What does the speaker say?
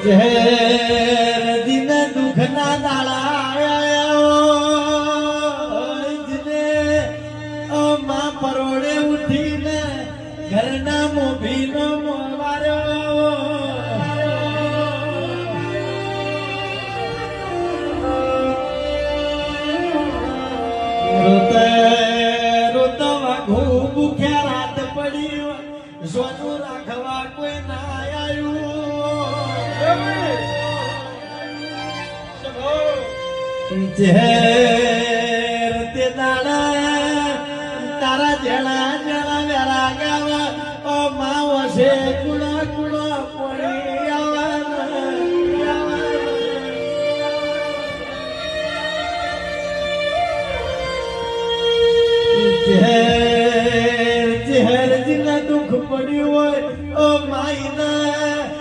ઝેર દિન દુઃખના દાડા માં પરોડે ઉઠીને ઘરના મોભીનો મોવાર્યો રોતે રોતો વાઘું ભૂખ્યા રાત પડી સોનું રાખવા કોઈ ના આવ્યું ઝેર